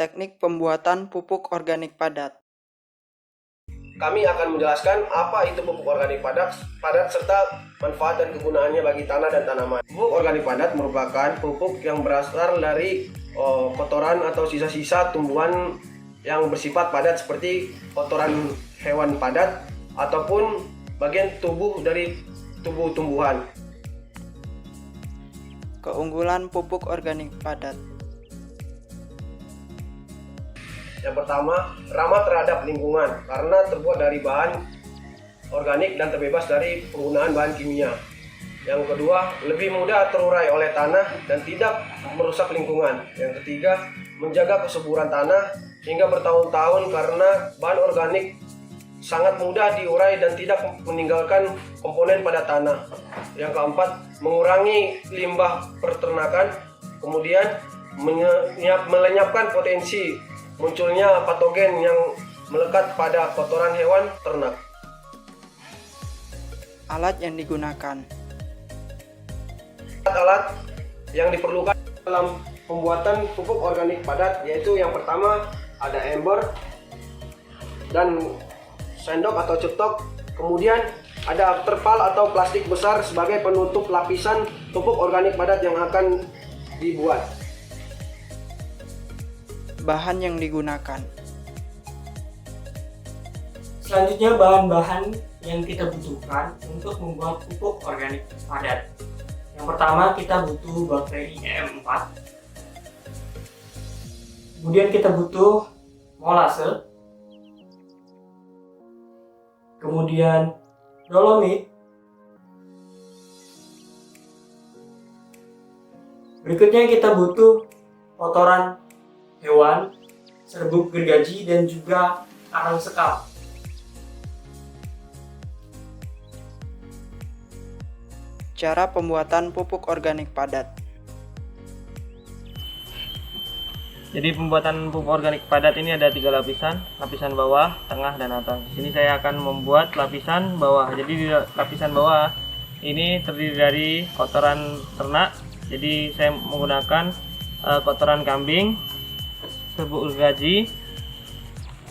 Teknik pembuatan pupuk organik padat. Kami akan menjelaskan apa itu pupuk organik padat serta manfaat dan kegunaannya bagi tanah dan tanaman. Pupuk organik padat merupakan pupuk yang berasal dari kotoran atau sisa-sisa tumbuhan yang bersifat padat seperti kotoran hewan padat ataupun bagian tubuh dari tubuh tumbuhan. Keunggulan pupuk organik padat. Yang pertama, ramah terhadap lingkungan karena terbuat dari bahan organik dan terbebas dari penggunaan bahan kimia. Yang kedua, lebih mudah terurai oleh tanah dan tidak merusak lingkungan. Yang ketiga, menjaga kesuburan tanah hingga bertahun-tahun karena bahan organik sangat mudah diurai dan tidak meninggalkan komponen pada tanah. Yang keempat, mengurangi limbah peternakan, kemudian melenyapkan potensi munculnya patogen yang melekat pada kotoran hewan ternak. Alat yang digunakan. Alat yang diperlukan dalam pembuatan pupuk organik padat yaitu yang pertama ada ember dan sendok atau cetok, kemudian ada terpal atau plastik besar sebagai penutup lapisan pupuk organik padat yang akan dibuat. Bahan yang digunakan. Selanjutnya bahan-bahan yang kita butuhkan untuk membuat pupuk organik padat. Yang pertama kita butuh bakteri EM4. Kemudian kita butuh molase. Kemudian dolomit. Berikutnya kita butuh kotoran hewan, serbuk gergaji, dan juga karang sekam. Cara pembuatan pupuk organik padat. Jadi pembuatan pupuk organik padat ini ada 3 lapisan, lapisan bawah, tengah, dan atas. Di sini saya akan membuat lapisan bawah. Jadi di lapisan bawah ini terdiri dari kotoran ternak. Jadi saya menggunakan kotoran kambing, serbuk gergaji,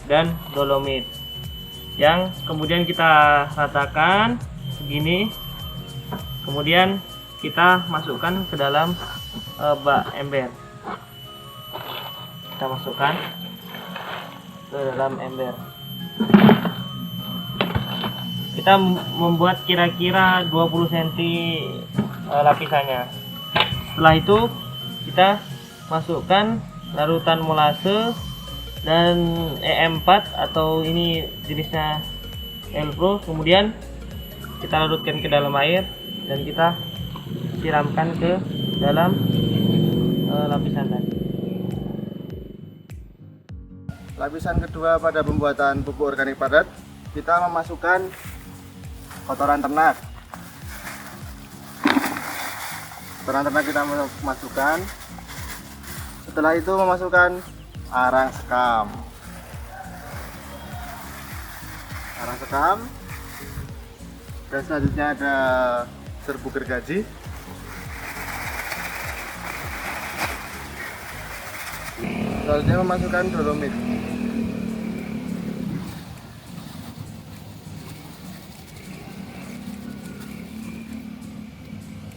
dan dolomit. Yang kemudian kita ratakan begini. Kemudian kita masukkan ke dalam bak ember. Kita masukkan ke dalam ember. Kita membuat kira-kira 20 cm lapisannya. Setelah itu kita masukkan larutan molase dan EM4 atau ini jenisnya Elpro. Kemudian kita larutkan ke dalam air dan kita siramkan ke dalam lapisan tadi. Lapisan kedua pada pembuatan pupuk organik padat, kita memasukkan kotoran ternak. Kotoran ternak kita masukkan. Setelah itu memasukkan arang sekam. Dan selanjutnya ada serbuk gergaji. Selanjutnya memasukkan dolomit.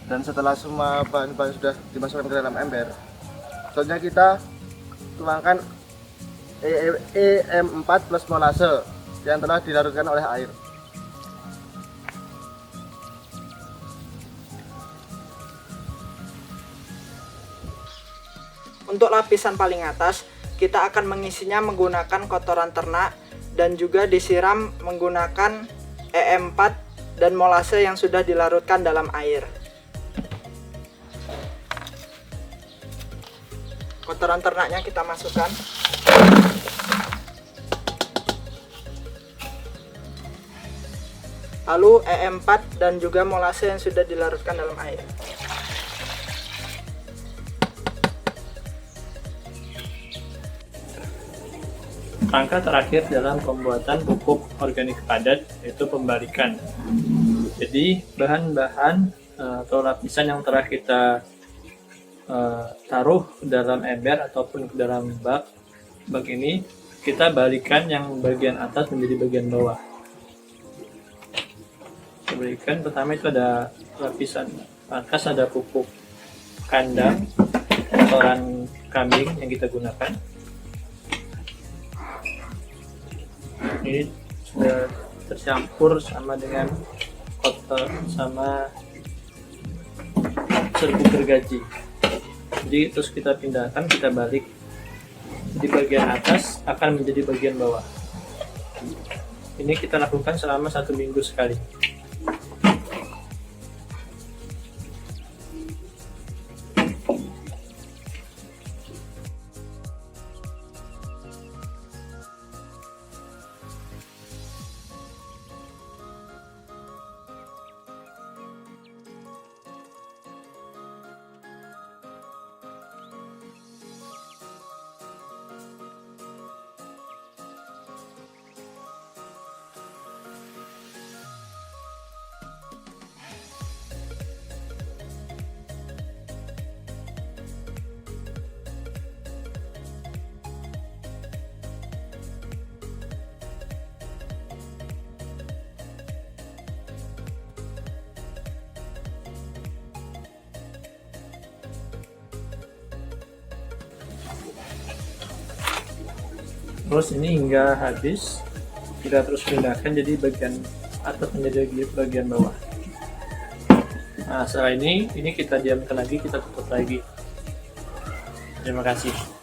Dan setelah semua bahan-bahan sudah dimasukkan ke dalam ember, selanjutnya kita tuangkan EM4 plus molase yang telah dilarutkan oleh air. Untuk lapisan paling atas, kita akan mengisinya menggunakan kotoran ternak dan juga disiram menggunakan EM4 dan molase yang sudah dilarutkan dalam air. Kotoran ternaknya kita masukkan. Lalu EM4 dan juga molase yang sudah dilarutkan dalam air. Langkah terakhir dalam pembuatan pupuk organik padat yaitu pembalikan. Jadi bahan-bahan atau lapisan yang telah kita taruh ke dalam ember ataupun ke dalam bak bak ini kita balikan yang bagian atas menjadi bagian bawah. Kita balikan, pertama itu ada lapisan atas, ada pupuk kandang kotoran kambing yang kita gunakan. Ini sudah tercampur sama dengan kotor sama serbuk gergaji. Jadi terus kita pindahkan, kita balik. Di bagian atas akan menjadi bagian bawah. Ini kita lakukan selama 1 minggu sekali. Terus ini hingga habis kita terus pindahkan, jadi bagian atas menjadi bagian bawah. Nah setelah ini kita diamkan lagi, kita tutup lagi. Terima kasih.